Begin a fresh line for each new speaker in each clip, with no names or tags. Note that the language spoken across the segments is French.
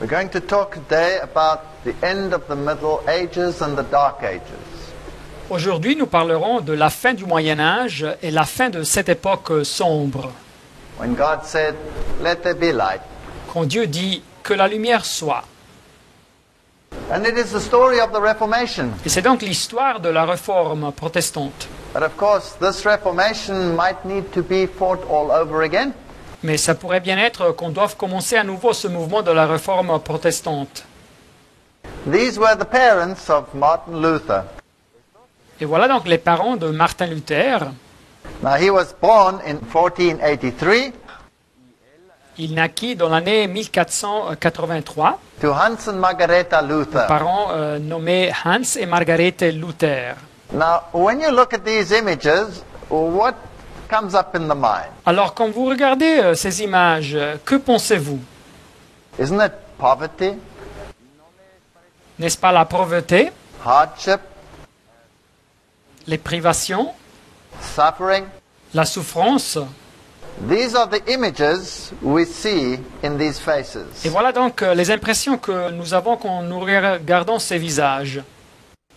We're going to talk today about the end of the Middle Ages and the Dark Ages.
Aujourd'hui, nous parlerons de la fin du Moyen Âge et la fin de cette époque sombre.
When God said, "Let there be light."
Quand Dieu dit que la lumière soit.
And it is the story of the Reformation.
Et c'est donc l'histoire de la réforme protestante.
But of course, this Reformation might need to be fought all over again.
Mais ça pourrait bien être qu'on doive commencer à nouveau ce mouvement de la réforme protestante.
These were the parents of Martin Luther.
Et voilà donc les parents de Martin Luther.
Now, he was born in 1483
Il naquit dans l'année 1483,
to Hans and Margareta Luther.
parents nommés Hans et Margarete Luther.
Now, when you look at these images, what comes up in the mind?
Alors quand vous regardez ces images, que pensez-vous?
Isn't it poverty,
N'est-ce pas la pauvreté,
hardship,
les privations,
suffering?
la souffrance?
These are the images we see in these faces.
Et voilà donc les impressions que nous avons quand nous regardons ces visages.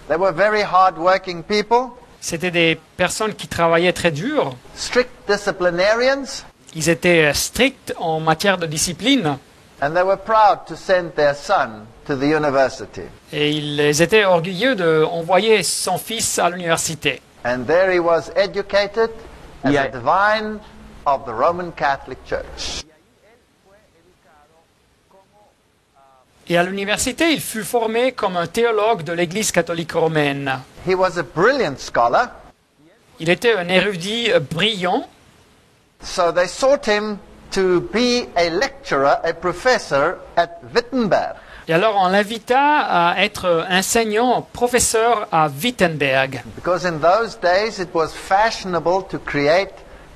They were very hard-working people,
C'étaient des personnes qui travaillaient très dur.
strict disciplinarians,
Ils étaient stricts en matière de discipline.
and they were proud to send their son to the university.
Et ils étaient orgueilleux d'envoyer son fils à l'université.
And there he was educated as
Yeah.
a divine of the Roman Catholic Church.
Et à l'université, il fut formé comme un théologue de l'Église catholique romaine.
He was a brilliant scholar,
Il était un érudit brillant,
so they sought him to be a lecturer, a professor at Wittenberg.
et alors on l'invita à être enseignant, professeur à Wittenberg.
Because in those days it was fashionable to create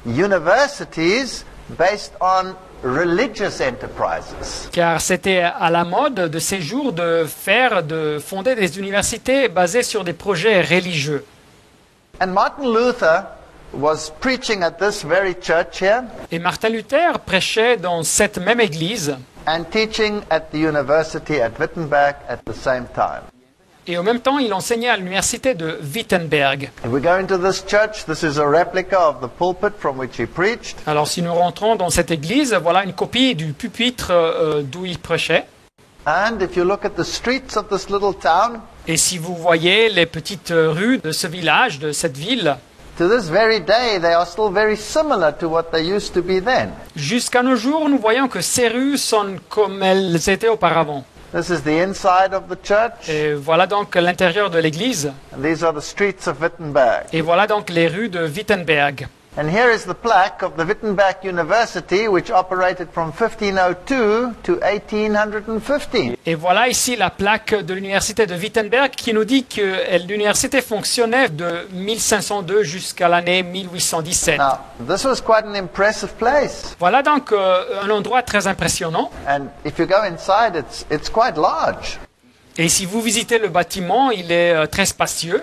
universities based on religious enterprises.
Car c'était à la mode de ces jours de fonder des universités basées sur des projets religieux.
And Martin Luther was preaching at this very church here
Et Martin Luther prêchait dans cette même église,
and teaching at the university at Wittenberg at the same time.
et en même temps il enseignait à l'université de Wittenberg.
If we go into this church, this is a replica of the pulpit from which he preached.
Alors si nous rentrons dans cette église, voilà une copie du pupitre d'où il prêchait.
And if you look at the streets of this little town,
Et si vous voyez les petites rues de ce village, de cette ville,
to this very day, they are still very similar to what they used to be then.
jusqu'à nos jours, nous voyons que ces rues sont comme elles étaient auparavant.
This is the inside of the church,
Et voilà donc l'intérieur de l'église.
and these are the streets of Wittenberg.
Et voilà donc les rues de Wittenberg.
And here is the plaque of the Wittenberg University, which operated from 1502 to 1815.
Et voilà ici la plaque de l'université de Wittenberg qui nous dit que l'université fonctionnait de 1502 jusqu'à l'année 1817.
Now, this was quite an impressive place.
Voilà donc un endroit très impressionnant.
And if you go inside, it's quite large.
Et si vous visitez le bâtiment, il est très spacieux.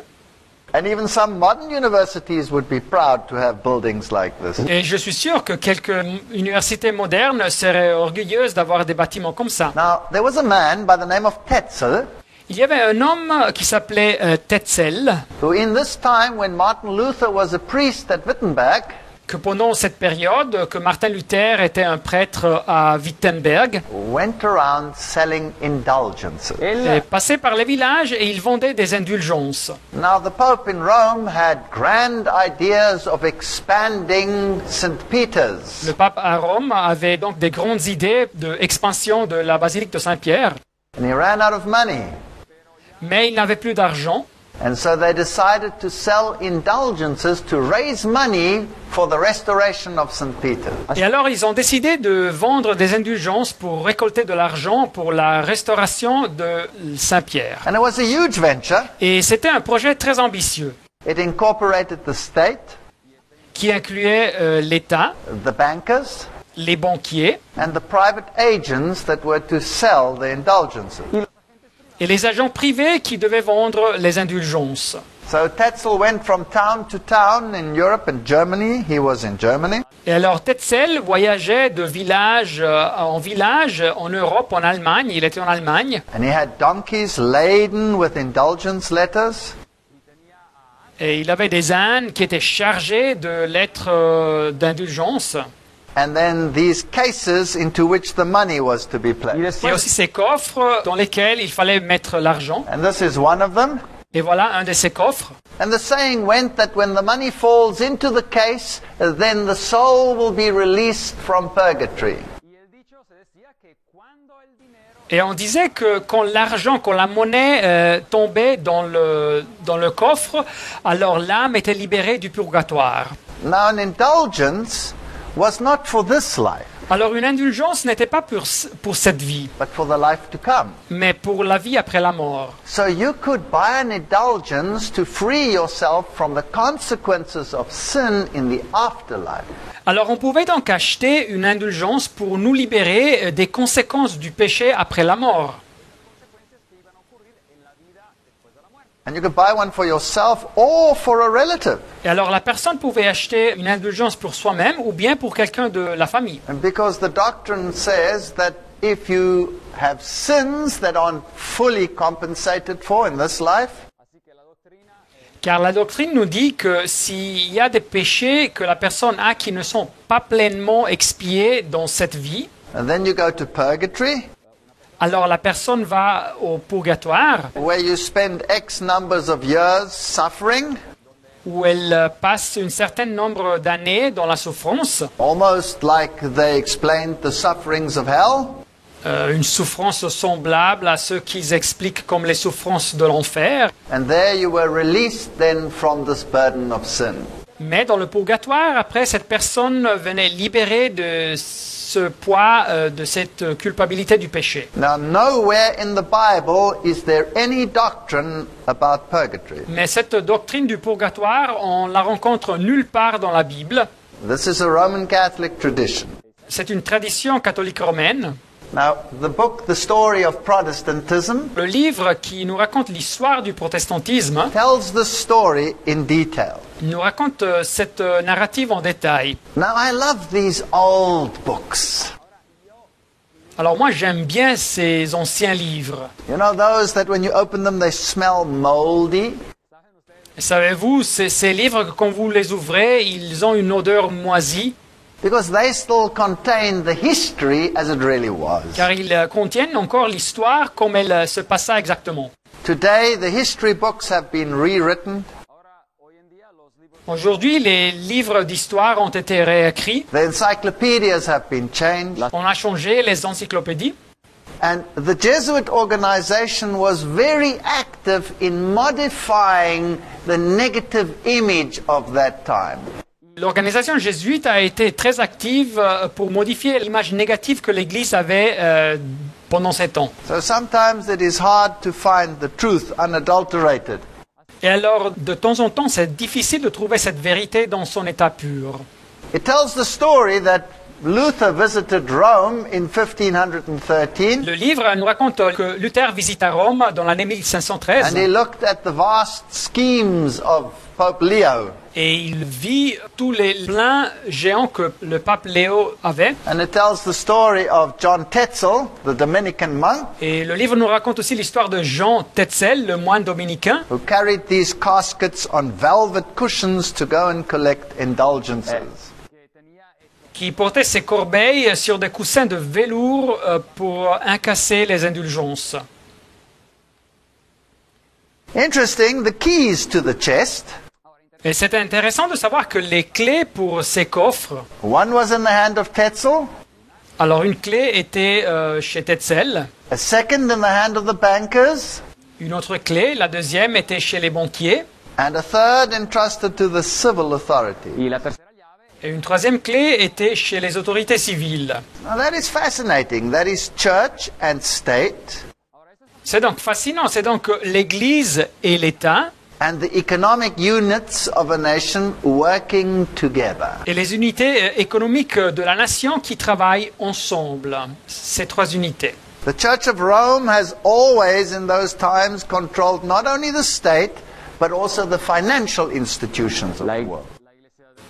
And even some modern universities would be proud to have buildings like this.
Et je suis sûr que quelques universités modernes seraient orgueilleuses d'avoir des bâtiments comme ça.
Now, there was a man by the name of Tetzel,
Il y avait un homme qui s'appelait Tetzel,
who in this time when Martin Luther was a priest at Wittenberg,
que pendant cette période que Martin Luther était un prêtre à Wittenberg,
went around selling indulgences.
est passé par les villages et il vendait des indulgences.
Now, the Pope in Rome had grand ideas of expanding St. Peter's.
Le pape à Rome avait donc des grandes idées d'expansion de la basilique de Saint-Pierre,
And he ran out of money.
mais il n'avait plus d'argent.
And so they decided to sell indulgences to raise money for the restoration of St. Peter.
Et alors ils ont décidé de vendre des indulgences pour récolter de l'argent pour la restauration de Saint-Pierre.
And it was a huge venture.
Et c'était un projet très ambitieux
It incorporated the state,
qui incluait l'État,
the bankers,
les banquiers
and the private agents that were to sell the indulgences.
et les agents privés qui devaient vendre les indulgences.
So Tetzel went from town to town in Europe and Germany. He was in Germany.
Et alors Tetzel voyageait de village en village en Europe, en Allemagne. Il était en Allemagne.
And he had donkeys laden with indulgence letters.
Et il avait des ânes qui étaient chargés de lettres d'indulgence.
And then these cases into which the money was to be placed.
Et aussi ces coffres dans lesquels il fallait mettre l'argent.
And this is one of them.
Et voilà un de ces coffres.
And the saying went that when the money falls into the case, then the soul will be released from purgatory.
Et on disait que quand l'argent, quand la monnaie tombait dans le coffre, alors l'âme était libérée du purgatoire.
Now an indulgence was not for this life,
Alors une indulgence n'était pas pour cette vie,
but for the life to come.
mais pour la vie après la mort.
So you could buy an indulgence to free yourself from the consequences of sin in the afterlife.
Alors on pouvait donc acheter une indulgence pour nous libérer des conséquences du péché après la mort.
And you could buy one for yourself or for a relative.
Et alors la personne pouvait acheter une indulgence pour soi-même ou bien pour quelqu'un de la famille.
And because the doctrine says that if you have sins that aren't fully compensated for in this life,
Car la doctrine nous dit que s'il y a des péchés que la personne a qui ne sont pas pleinement expiés dans cette vie,
and then you go to purgatory,
alors la personne va au purgatoire
where you spend X numbers of years suffering,
où elle passe un certain nombre d'années dans la souffrance,
almost like they explained the sufferings of hell.
une souffrance semblable à ce qu'ils expliquent comme les souffrances de l'enfer.
And there you were released then from this burden of sin.
Mais dans le purgatoire, après, cette personne venait libérée de ce poids, de cette culpabilité du péché.
Now, nowhere in the Bible is there any doctrine about purgatory.
Mais cette doctrine du purgatoire, on la rencontre nulle part dans la Bible.
This is a Roman Catholic tradition.
C'est une tradition catholique romaine.
Now, the book, The Story of Protestantism,
Le livre qui nous raconte l'histoire du protestantisme
tells the story in detail.
nous raconte cette narrative en détail.
Now, I love these old books.
Alors moi, j'aime bien ces anciens livres.
You know, those that when you open them, they smell moldy.
Savez-vous, ces livres, quand vous les ouvrez, ils ont une odeur moisie,
Because they still contain the history as it really was.
car ils contiennent encore l'histoire comme elle se passa exactement.
Today, the history books have been rewritten.
Aujourd'hui, les livres d'histoire ont été réécrits.
The encyclopedias have been changed.
On a changé les encyclopédies.
And the Jesuit organization was very active in modifying the negative image of that time.
L'organisation jésuite a été très active pour modifier l'image négative que l'Église avait pendant ces temps.
So sometimes it is hard to find the truth unadulterated.
Et alors, de temps en temps, c'est difficile de trouver cette vérité dans son état pur.
It tells the story that Luther visited Rome in 1513,
Le livre nous raconte que Luther visita Rome dans l'année 1513
and he looked at the vast schemes of Pope Leo.
et il vit tous les plans géants que le pape Léo avait.
And it tells the story of John Tetzel, the Dominican monk,
Et le livre nous raconte aussi l'histoire de Jean Tetzel, le moine dominicain,
who carried these caskets on velvet cushions to go and collect indulgences.
qui portait ses corbeilles sur des coussins de velours pour incasser les indulgences.
Interesting, the keys to the chest,
Et c'est intéressant de savoir que les clés pour ces coffres,
one was in the hand of Tetzel,
alors une clé était chez Tetzel,
a second in the hand of the bankers,
une autre clé, la deuxième était chez les banquiers,
and a third entrusted to the civil authority.
et une troisième clé était chez les autorités civiles.
Now that is fascinating. That is church and state
C'est donc fascinant, c'est donc l'Église et l'État
and the economic units of a nation working together.
et les unités économiques de la nation qui travaillent ensemble, ces trois unités.
The Church of Rome has always in those times controlled not only the state but also the financial institutions of the world.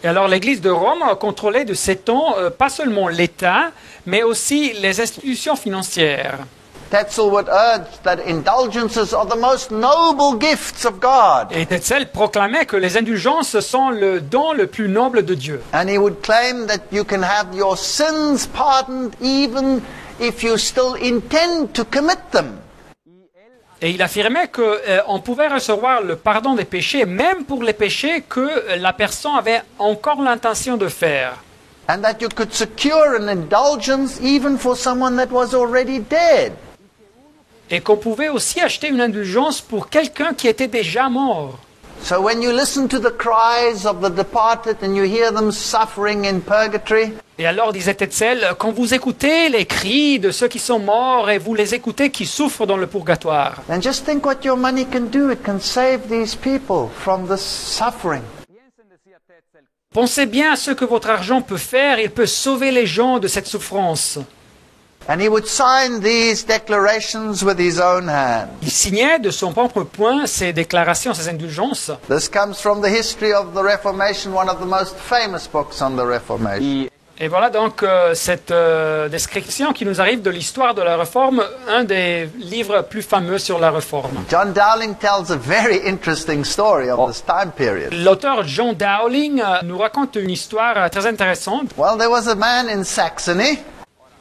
Et alors l'Église de Rome contrôlait de ces temps pas seulement l'État, mais aussi les institutions financières.
Tetzel would urge that indulgences are the most noble gifts of God.
Et Tetzel proclamait que les indulgences sont le don le plus noble de Dieu.
And he would claim that you can have your sins pardoned even if you still intend to commit them.
Et il affirmait qu'on pouvait recevoir le pardon des péchés, même pour les péchés que la personne avait encore l'intention de faire.
And that you could secure an indulgence even for someone that was already dead.
Et qu'on pouvait aussi acheter une indulgence pour quelqu'un qui était déjà mort.
So when you listen to the cries of the departed and you hear them suffering in purgatory,
Et alors, disait Tetzel, quand vous écoutez les cris de ceux qui sont morts et vous les écoutez qui souffrent dans le purgatoire,
then just think what your money can do. It can save these people from this suffering.
pensez bien à ce que votre argent peut faire, il peut sauver les gens de cette souffrance.
And he would sign these declarations with his own hand.
Il signait de son propre poing ces déclarations, ces indulgences.
This comes from the history of the Reformation, one of the most famous books on the Reformation.
Et voilà donc cette description qui nous arrive de l'histoire de la Réforme, un des livres plus fameux sur la Réforme.
John Dowling tells a very interesting story of this time period.
L'auteur John Dowling nous raconte une histoire très intéressante.
Well, there was a man in Saxony.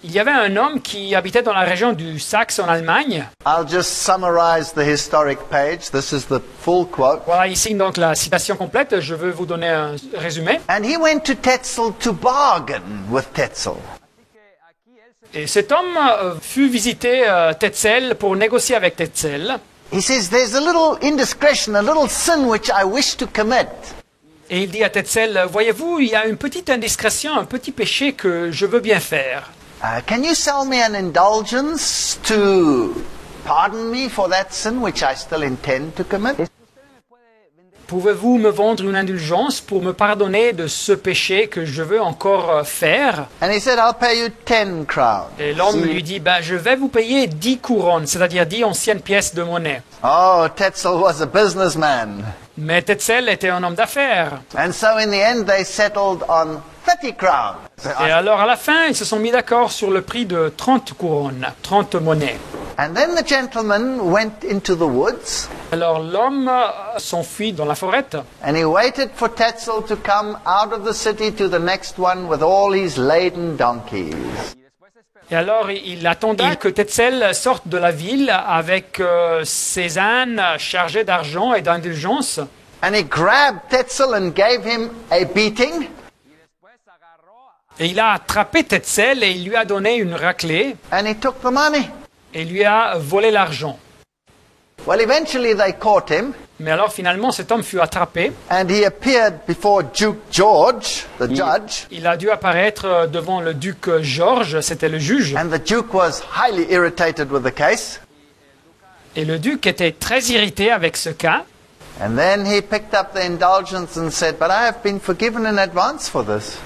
Il y avait un homme qui habitait dans la région du Saxe en Allemagne.
I'll just summarize the historic page. This is the full quote.
Voilà ici donc la citation complète. Je veux vous donner un résumé.
And he went to Tetzel to bargain with Tetzel.
Et cet homme fut visiter Tetzel pour négocier avec Tetzel.
He says, there's a little indiscretion, a little sin which I wish to commit.
Et il dit à Tetzel, voyez-vous, il y a une petite indiscrétion, un petit péché que je veux bien faire.
Can you sell me an indulgence to pardon me for that sin which I still intend to commit?
Pouvez-vous me vendre une indulgence pour me pardonner de ce péché que je veux encore faire?
And he said, I'll pay you 10 crowns.
Et l'homme lui dit, je vais vous payer 10 couronnes, c'est-à-dire 10 anciennes pièces de monnaie.
Oh, Tetzel was a businessman.
Mais Tetzel était un homme d'affaires.
And so in the end they settled on 30 crowns.
Et alors à la fin, ils se sont mis d'accord sur le prix de 30 couronnes, 30 monnaies.
And then the gentleman went into the woods.
Alors l'homme s'enfuit dans la forêt.
And he waited for Tetzel to come out of the city to the next one with all his laden donkeys.
Et alors il attendit que Tetzel sorte de la ville avec ses ânes chargés d'argent et d'indulgence.
And he grabbed Tetzel and gave him a beating.
Et il a attrapé Tetzel et il lui a donné une raclée.
And he took the money.
Et lui a volé l'argent.
Well, eventually they caught him.
Mais alors finalement cet homme fut attrapé.
And he appeared before Duke George, the judge.
Il a dû apparaître devant le duc George, c'était le juge.
And the duke was highly irritated with the case.
Et le duc était très irrité avec ce cas.
And then he picked up the indulgence and said, but I have been forgiven in advance for this.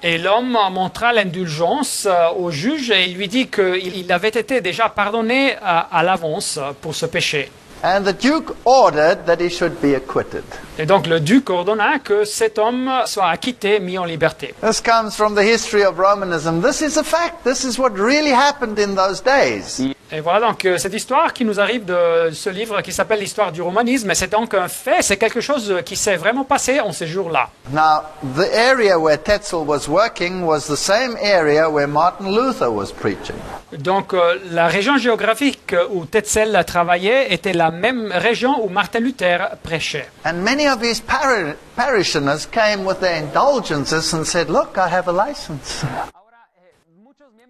Et l'homme montra l'indulgence au juge et il lui dit qu'il avait été déjà pardonné à l'avance pour ce péché.
And the duke ordered that he should be acquitted.
Et donc le duc ordonna que cet homme soit acquitté, mis en liberté.
This comes from the history of Romanism. This is a fact. This is what really happened in those days.
Et voilà donc cette histoire qui nous arrive de ce livre qui s'appelle l'histoire du romanisme. C'est donc un fait, c'est quelque chose qui s'est vraiment passé en ces jours-là.
Now, the area where Tetzel was working was the same area where Martin Luther was preaching.
Donc la région géographique où Tetzel travaillait était la même région où Martin Luther prêchait.
And many of his parishioners came with their indulgences and said, look, I have a license.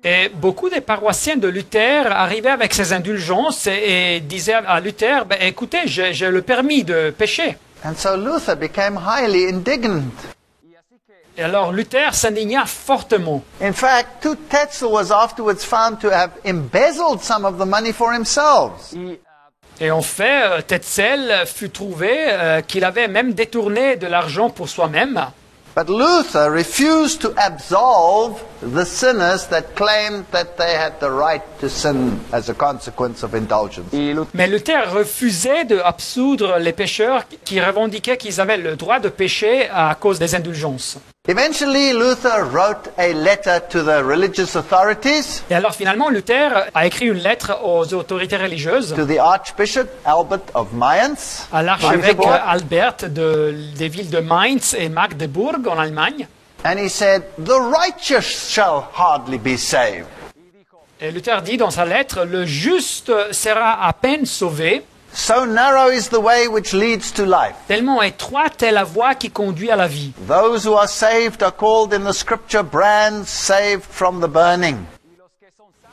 Et beaucoup des paroissiens de Luther arrivaient avec ces indulgences et disaient à Luther, écoutez, j'ai le permis de pécher.
And so Luther became highly indignant.
Et alors Luther s'indigna fortement.
In fact, Tetzel was afterwards found to have embezzled some of the money for himself.
Et en fait, Tetzel fut trouvé qu'il avait même détourné de l'argent pour soi-même.
But Luther refused to absolve the sinners that claimed that they had the right to sin as a consequence of indulgence.
Mais Luther refusait d'absoudre les pécheurs qui revendiquaient qu'ils avaient le droit de pécher à cause des indulgences.
Eventually, Luther wrote a letter to the religious authorities,
Et alors finalement, Luther a écrit une lettre aux autorités religieuses,
to the Archbishop Albert of Mainz,
à l'archevêque
Magdeburg,
Albert des villes de Mainz et Magdebourg en Allemagne.
and he said, "The righteous shall hardly be saved."
Et Luther dit dans sa lettre, le juste sera à peine sauvé,
So narrow is the way which leads to life.
tellement étroite est la voie qui conduit à la vie.
Those who are saved are called in the scripture brands saved from the burning.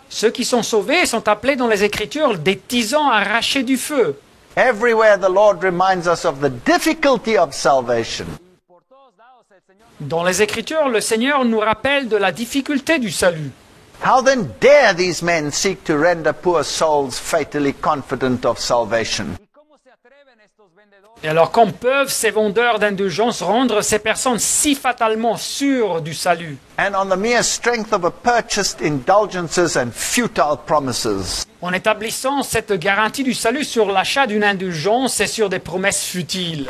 Ceux qui sont sauvés sont appelés dans les Écritures des tisans arrachés du feu.
Everywhere the Lord reminds us of the difficulty of salvation.
Dans les Écritures, le Seigneur nous rappelle de la difficulté du salut.
How then dare these men seek to render poor souls fatally confident of salvation?
Et alors, comme peuvent ces vendeurs d'indulgence rendre ces personnes si fatalement sûres du salut,
And on the mere strength of a purchased indulgences and futile promises.
en établissant cette garantie du salut sur l'achat d'une indulgence et sur des promesses futiles.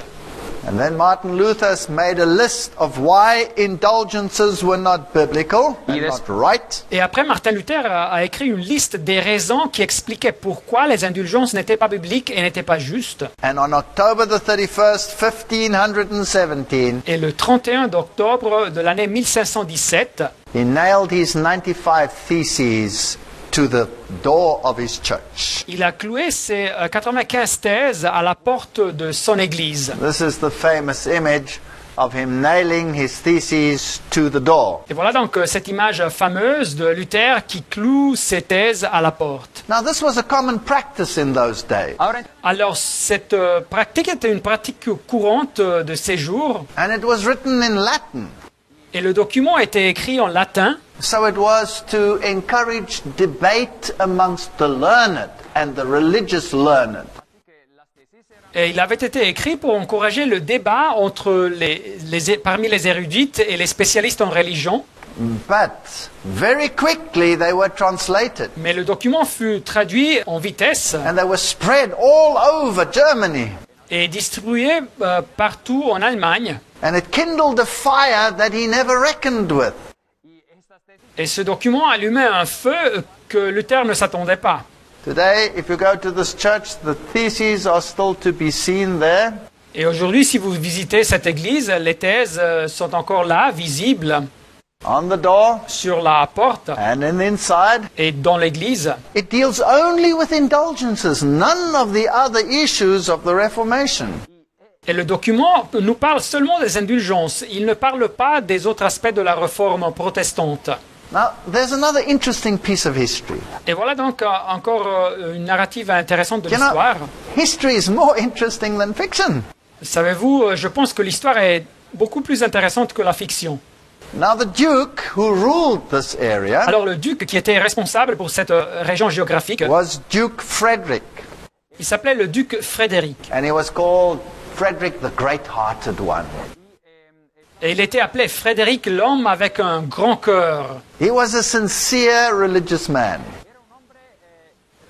And then Martin Luther made a list of why indulgences were not biblical and not right.
Et après, Martin Luther a écrit une liste des raisons qui expliquaient pourquoi les indulgences n'étaient pas bibliques et n'étaient pas justes.
And on October the 31st, 1517,
Et le 31 d'octobre de l'année 1517,
he nailed his 95 theses to the door of his church.
il a cloué ses 95 thèses à la porte de son église.
This is the famous image of him nailing his theses to the door.
Et voilà donc cette image fameuse de Luther qui cloue ses thèses à la porte.
Now this was a common practice in those days.
Alors cette pratique était une pratique courante de ces jours,
And it was written in Latin.
et le document était écrit en latin.
So it was to encourage debate amongst the learned and the religious learned.
Et il avait été écrit pour encourager le débat entre parmi les érudites et les spécialistes en religion.
But very quickly they were translated
Mais le document fut traduit en vitesse
and they were spread all over Germany.
et distribué partout en Allemagne.
And it kindled a fire that he never reckoned with.
Et ce document allumait un feu que Luther ne s'attendait pas.
Today, if you go to this church, the theses are still to be seen there.
Et aujourd'hui, si vous visitez cette église, les thèses sont encore là, visibles,
On the door
sur la porte
and inside.
et dans l'église.
It deals only with indulgences, none of the other issues of the Reformation.
Et le document nous parle seulement des indulgences. Il ne parle pas des autres aspects de la réforme protestante.
Now, there's another interesting piece of history.
Et voilà donc encore une narrative intéressante de
You know,
l'histoire.
history is more interesting than fiction.
Savez-vous, je pense que l'histoire est beaucoup plus intéressante que la fiction.
Now, the Duke who ruled this area
Alors le duc qui était responsable pour cette région géographique,
was Duke Frederick,
il s'appelait le duc Frédéric.
and he was called Frederick the Great-Hearted One.
Et il était appelé Frédéric l'homme avec un grand cœur.
He was a sincere religious man,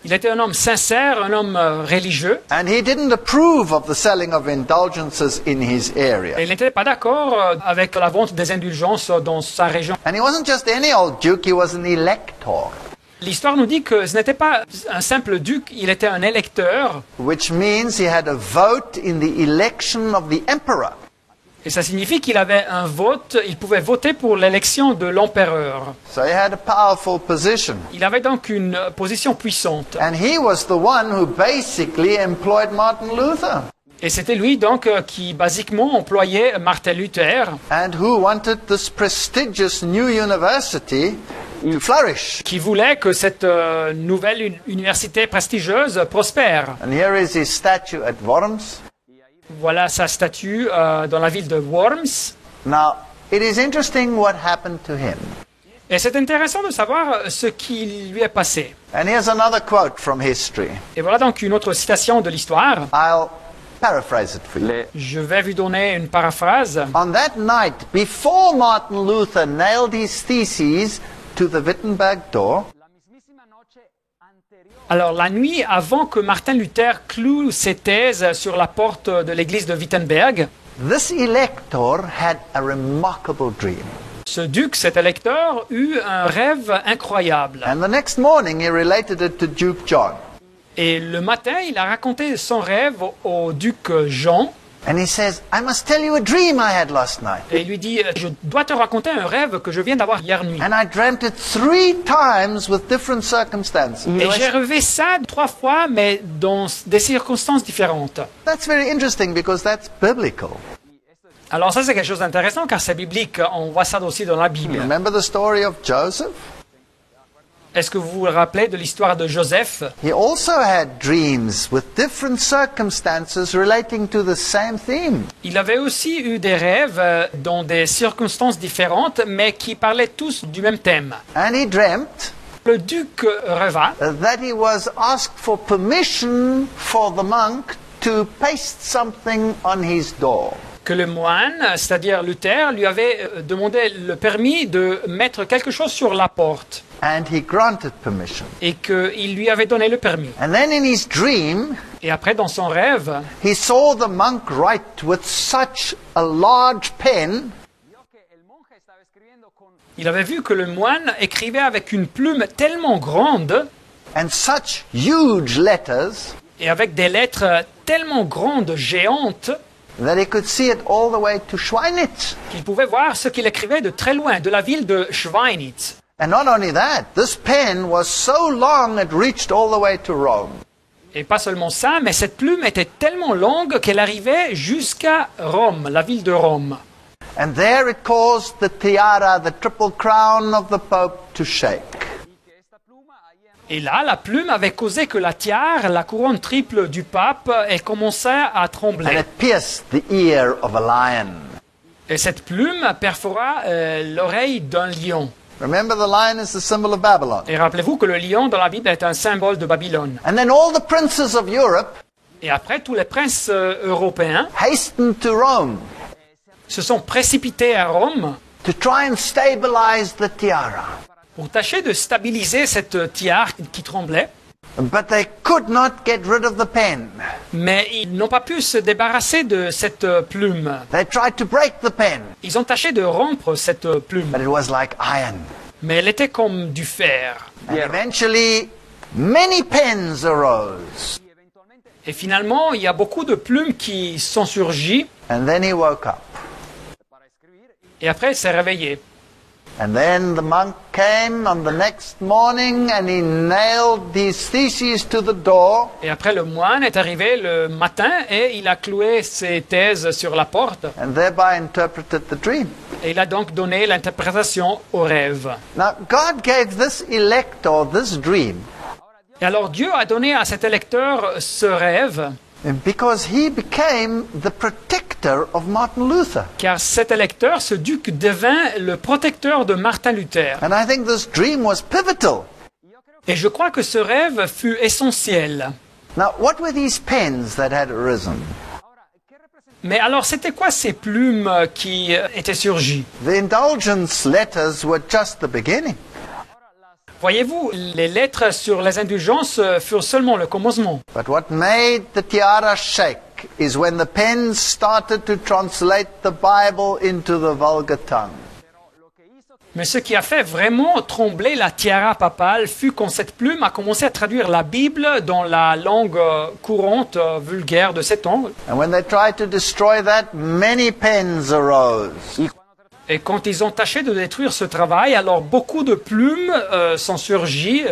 Il était un homme sincère, un homme religieux.
and he didn't approve of the selling of indulgences in his
Et
area.
il n'était pas d'accord avec la vente des indulgences dans sa région.
And he wasn't just any old duke, he was an elector,
L'histoire nous dit que ce n'était pas un simple duc, il était un électeur.
which means he had a vote in the election of the emperor.
Et ça signifie qu'il avait un vote, il pouvait voter pour l'élection de l'empereur.
So he had a powerful position.
Il avait donc une position puissante.
And he was the one who basically employed Martin Luther,
Et c'était lui donc qui basiquement employait Martin Luther,
and who wanted this prestigious new university to flourish.
qui voulait que cette nouvelle université prestigieuse prospère.
And here is his statue at Worms.
Voilà sa statue dans la ville de Worms.
Now, it is interesting what happened to him.
Et c'est intéressant de savoir ce qui lui est passé.
And here's another quote from history.
Et voilà donc une autre citation de l'histoire.
I'll paraphrase it for you.
Je vais vous donner une paraphrase.
On that night, before Martin Luther nailed his theses to the Wittenberg door,
Alors, la nuit avant que Martin Luther cloue ses thèses sur la porte de l'église de Wittenberg,
this elector had a remarkable dream.
ce duc, cet électeur, eut un rêve incroyable.
And the next morning he related it to Duke John.
Et le matin, il a raconté son rêve au duc Jean.
And he says, I must tell you a dream I had last night.
Et il lui dit, je dois te raconter un rêve que je viens d'avoir hier nuit.
And I dreamt it 3 times with different circumstances.
Et j'ai rêvé ça 3 fois, mais dans des circonstances différentes.
That's very interesting because that's biblical.
Alors ça, c'est quelque chose d'intéressant, car c'est biblique. On voit ça aussi dans la Bible.
Remember the story of Joseph?
Est-ce que vous vous rappelez de l'histoire de Joseph?
He also had dreams with different circumstances relating to the same theme.
Il avait aussi eu des rêves dans des circonstances différentes, mais qui parlaient tous du même thème.
And he dreamt
Le duc rêva
that he was asked for permission for the monk to paste something on his door.
que le moine, c'est-à-dire Luther, lui avait demandé le permis de mettre quelque chose sur la porte.
And he granted permission.
Et qu'il lui avait donné le permis.
And then in his dream,
Et après, dans son rêve,
he saw the monk write with such a large pen
il avait vu que le moine écrivait avec une plume tellement grande
and such huge letters
et avec des lettres tellement grandes, géantes,
that he could see it all the way to Schweinitz.
qu'il pouvait voir ce qu'il écrivait de très loin, de la ville de Schweinitz.
And not only that, this pen was so long it reached all the way to Rome.
Et pas seulement ça, mais cette plume était tellement longue qu'elle arrivait jusqu'à Rome, la ville de Rome.
And there it caused the tiara, the triple crown of the Pope, to shake.
Et là, la plume avait causé que la tiare, la couronne triple du pape, elle commençait à
And
trembler.
it pierced the ear of a lion.
Et cette plume perfora l'oreille d'un lion.
Remember, the lion is the symbol of Babylon.
Et rappelez-vous que le lion dans la Bible est un symbole de Babylone.
And then all the princes of Europe
Et après, tous les princes européens
hastened to Rome
se sont précipités à Rome
to try and stabilize the tiara.
pour tâcher de stabiliser cette tiare qui tremblait.
But they could not get rid of the pen.
Mais ils n'ont pas pu se débarrasser de cette plume.
They tried to break the pen,
Ils ont tâché de rompre cette plume.
but it was like iron.
Mais elle était comme du fer.
And eventually, many pens arose.
Et finalement, il y a beaucoup de plumes qui sont surgies.
And then he woke up.
Et après, il s'est réveillé.
And then the monk came on the next morning and he nailed his theses to the door.
Et après, le moine est arrivé le matin et il a cloué ses thèses sur la porte.
And thereby interpreted the dream.
Et il a donc donné l'interprétation au rêve.
Now, God gave this elector this dream
Et alors Dieu a donné à cet électeur ce rêve,
because he became the protector of Martin Luther.
car cet électeur, ce duc, devint le protecteur de Martin Luther.
And I think this dream was pivotal.
Et je crois que ce rêve fut essentiel.
Now, what were these pens that had arisen?
Mais alors, c'était quoi ces plumes qui étaient surgies?
The indulgence letters were just the beginning.
Voyez-vous, les lettres sur les indulgences furent seulement le commencement.
But what made the tiara shake is when the pens started to translate the Bible into the vulgar tongue.
Mais ce qui a fait vraiment trembler la tiara papale fut quand cette plume a commencé à traduire la Bible dans la langue courante, vulgaire de ces temps.
And when they tried to destroy that, many pens arose.
Et quand ils ont tâché de détruire ce travail, alors beaucoup de plumes sont surgies.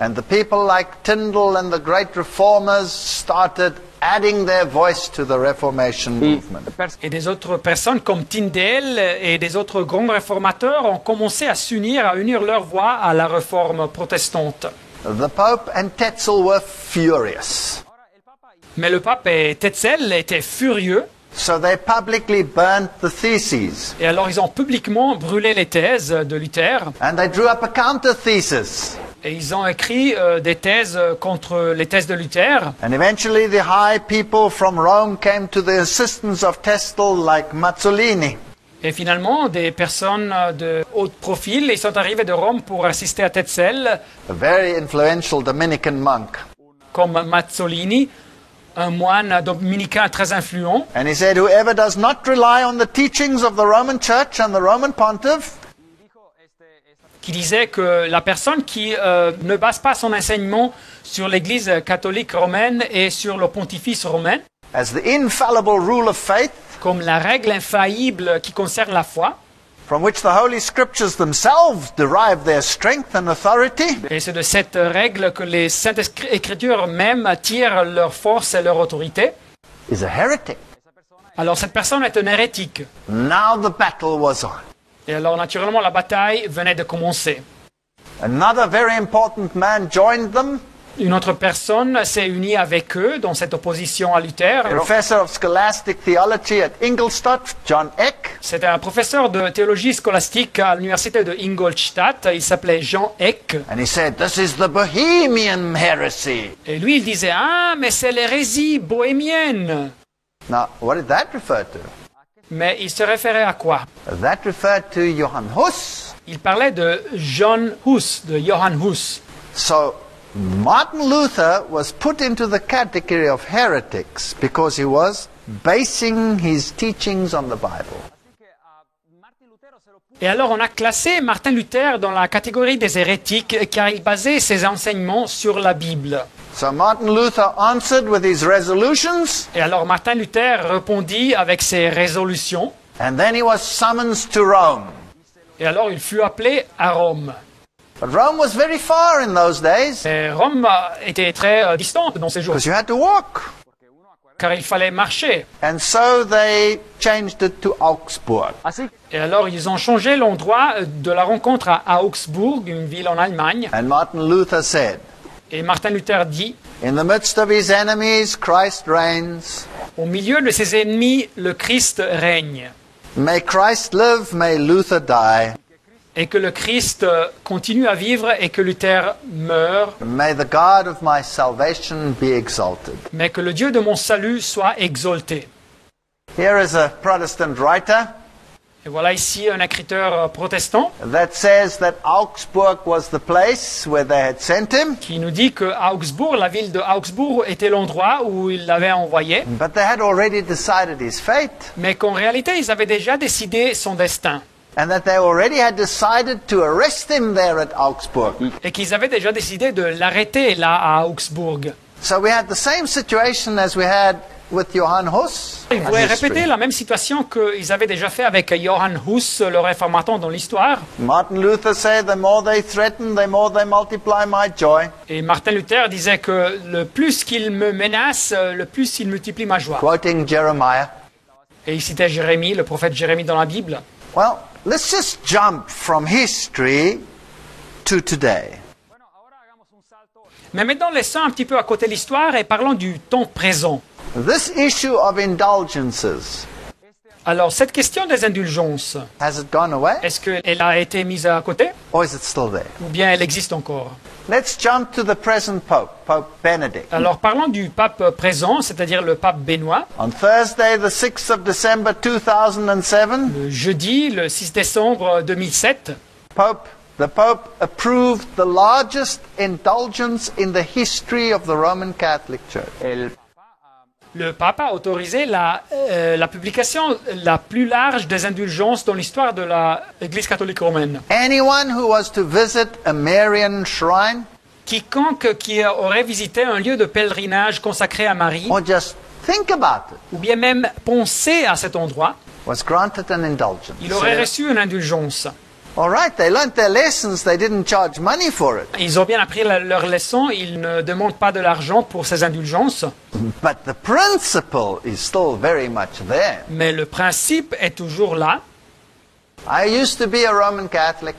And the people like Tyndall and the great reformers started adding their voice to the Reformation movement.
Et des autres personnes comme Tyndale et des autres grands réformateurs ont commencé à s'unir, à unir leur voix à la réforme protestante.
The Pope and Tetzel were furious.
Mais le pape et Tetzel étaient furieux.
So they publicly burnt the theses.
Et alors ils ont publiquement brûlé les thèses de Luther.
And they drew up a counter-thesis.
Et ils ont écrit des thèses contre les thèses de Luther.
And eventually the high people from Rome came to the assistance of Testel like Mazzolini.
Et finalement, des personnes de haut profil, ils sont arrivés de Rome pour assister à Tetzel,
A very influential Dominican monk.
comme Mazzolini, un moine dominicain très influent.
And he said, whoever does not rely on the teachings of the Roman Church and the Roman Pontiff
Qui disait que la personne qui ne base pas son enseignement sur l'Église catholique romaine et sur le pontifice romain,
as the infallible rule of faith,
comme la règle infaillible qui concerne la foi,
from which the Holy Scriptures themselves derive their strength and authority,
et c'est de cette règle que les Saintes Écritures même tirent leur force et leur autorité,
is a heretic.
alors cette personne est un hérétique.
Now the battle was on.
Et alors naturellement la bataille venait de commencer.
Another very important man joined them,
Une autre personne s'est unie avec eux dans cette opposition à Luther.
professor of scholastic theology at Ingolstadt, John Eck.
C'était un professeur de théologie scolastique à l'université de Ingolstadt. Il s'appelait Jean Eck.
And he said, this is the Bohemian heresy.
Et lui, il disait « Ah, mais c'est l'hérésie bohémienne !»
Now, what did that refer to?
Mais il se référait à quoi?
That referred to Johann Hus.
Il parlait de John Hus, de Johann Hus.
So, Martin Luther was put into the category of heretics because he was basing his teachings on the Bible.
Et alors on a classé Martin Luther dans la catégorie des hérétiques car il basait ses enseignements sur la Bible.
So Martin Luther answered with his resolutions,
Et alors Martin Luther répondit avec ses résolutions.
and then he was summoned to Rome.
Et alors il fut appelé à Rome.
But Rome was very far in those days
Et Rome était très distante dans ces jours,
because you had to walk.
car il fallait marcher.
And so they changed it to Augsburg.
Et alors ils ont changé l'endroit de la rencontre à Augsbourg, une ville en Allemagne.
And Martin Luther said,
Et Martin Luther dit,
in the midst of his enemies, Christ reigns.
au milieu de ses ennemis, le Christ règne.
May Christ live, may Luther die.
Et que le Christ continue à vivre et que Luther meure,
May the God of my salvation be exalted.
mais que le Dieu de mon salut soit exalté.
Here is a Protestant writer
Et voilà ici un écriteur protestant
that says that Augsburg was the place where they had sent him,
qui nous dit que Augsbourg, la ville de Augsbourg, était l'endroit où il l'avait envoyé,
but they had already decided his fate,
mais qu'en réalité ils avaient déjà décidé son destin.
and that they already had decided to arrest him there at Augsburg.
Et qu'ils avaient déjà décidé de l'arrêter là à Augsbourg.
So we had the same situation as we had with Johann Hus.
Ils pourraient répéter la même situation qu'ils avaient déjà fait avec Johann Hus, le réformateur dans l'histoire.
Martin Luther said, the more they threaten, the more they multiply my joy.
Et Martin Luther disait que le plus qu'ils me menacent, le plus ils multiplient ma joie.
Quoting Jeremiah.
Et il citait Jérémie, le prophète Jérémie dans la Bible.
Well, let's just jump from history to today.
Mais maintenant, laissons un petit peu à côté l'histoire et parlons du temps présent.
This issue of indulgences,
Alors, cette question des indulgences,
has it gone away
est-ce qu'elle a été mise à côté
or is it still there?
ou bien elle existe encore?
Let's jump to the present Pope, Pope Benedict.
Alors, parlons du pape présent, c'est-à-dire le pape Benoît.
On Thursday, the 6th of December 2007,
Le jeudi, le 6 décembre 2007,
the Pope approved the largest indulgence in the history of the Roman Catholic Church.
le pape a autorisé la publication la plus large des indulgences dans l'histoire de l'Église catholique romaine.
Anyone who was to visit a Marian shrine
Quiconque qui aurait visité un lieu de pèlerinage consacré à Marie,
or just think about it
ou bien même pensé à cet endroit,
was granted an indulgence.
il aurait reçu une indulgence.
All right, they learned their lessons, they didn't charge money for it.
Ils ont bien appris leur leçon, ils ne demandent pas de l'argent pour ces indulgences,
But the principle is still very much there.
mais le principe est toujours là.
I used to be a Roman Catholic,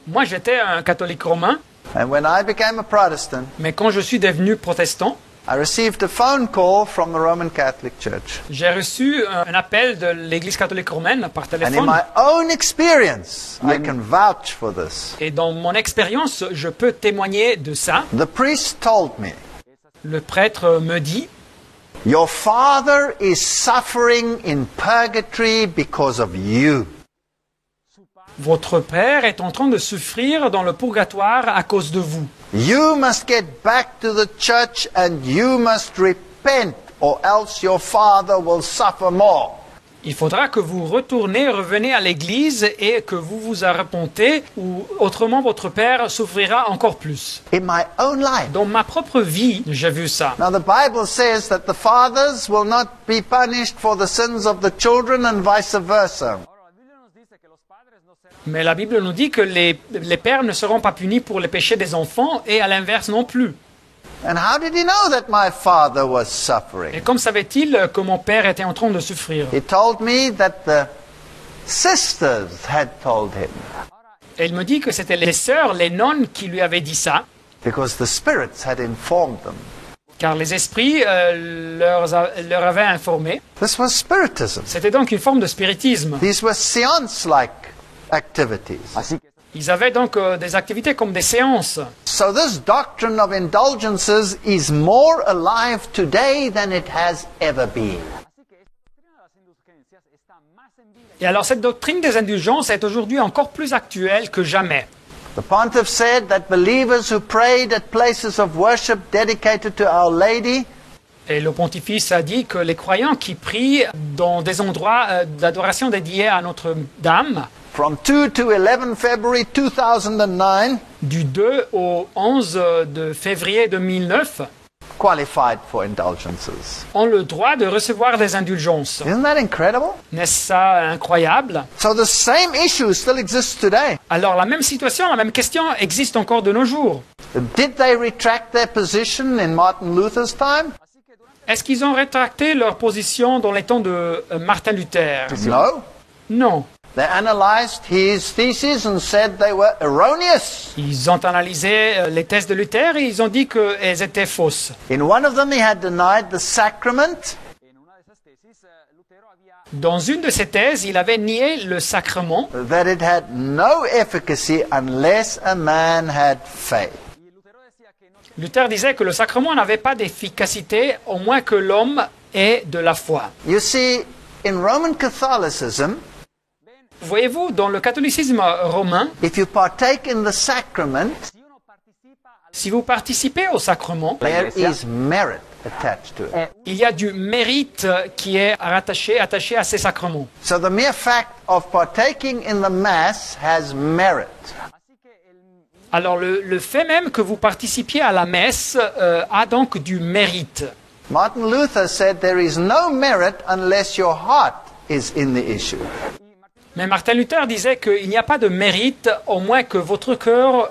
Moi, j'étais un catholique romain,
and when I became a Protestant,
mais quand je suis devenu protestant,
I received a phone call from the Roman Catholic Church.
J'ai reçu un appel de l'Église catholique romaine par
And in
téléphone.
my own experience, I can vouch for this.
Et dans mon expérience, je peux témoigner de ça.
The priest told me,
Le prêtre me dit,
your father is suffering in purgatory because of you.
votre père est en train de souffrir dans le purgatoire à cause de vous.
You must get back to the church and you must repent, or else your father will suffer more.
Il faudra que vous revenez à l'église et que vous vous arrepentez, ou autrement votre père souffrira encore plus.
In my own life.
Dans ma propre vie, j'ai vu ça.
Now the Bible says that the fathers will not be punished for the sins of the children and vice versa.
Mais la Bible nous dit que les pères ne seront pas punis pour les péchés des enfants et à l'inverse non plus.
And how did he know that my father was
Et
suffering?
comme savait-il que mon père était en train de souffrir?
He told me that the sisters had told him,
Et il me dit que c'était les sœurs, les nonnes qui lui avaient dit ça,
because the spirits had informed them.
car les esprits leur avaient informé.
This was spiritism.
C'était donc une forme de spiritisme.
These were seance-like activities.
Ils avaient donc des activités comme des séances.
So this doctrine of indulgences is more alive today than it has ever been.
Et alors cette doctrine des indulgences est aujourd'hui encore plus actuelle que jamais.
The pontiff said that believers who prayed at places of worship dedicated to Our Lady
Et le pontifice a dit que les croyants qui prient dans des endroits d'adoration dédiés à Notre-Dame,
from 2 to 11 February 2009,
du 2 au 11 de février 2009,
qualified for indulgences.
ont le droit de recevoir des indulgences.
Isn't that incredible?
N'est-ce ça incroyable?
So the same issue still exists today.
Alors la même situation, la même question existe encore de nos jours.
Did they retract their position in Martin Luther's time?
Est-ce qu'ils ont rétracté leur position dans les temps de Martin Luther?
No.
Non.
They analyzed his theses and said they were erroneous.
Ils ont analysé les thèses de Luther et ils ont dit qu'elles étaient fausses.
In one of them, he had denied the sacrament.
Dans une de ces thèses, il avait nié le sacrement,
That it had no efficacy unless a man had faith.
Luther disait que le sacrement n'avait pas d'efficacité au moins que l'homme ait de la foi.
You see, in Roman Catholicism,
Voyez-vous, dans le catholicisme romain,
if you partake in the sacrament,
si vous participez au sacrement,
there is merit attached to it.
il y a du mérite qui est attaché à ces sacrements.
So the mere fact of partaking in the Mass has merit.
Alors le fait même que vous participiez à la messe a donc du mérite.
Martin Luther said there is no merit unless your heart is in the issue.
Mais Martin Luther disait qu'il n'y a pas de mérite au moins que votre cœur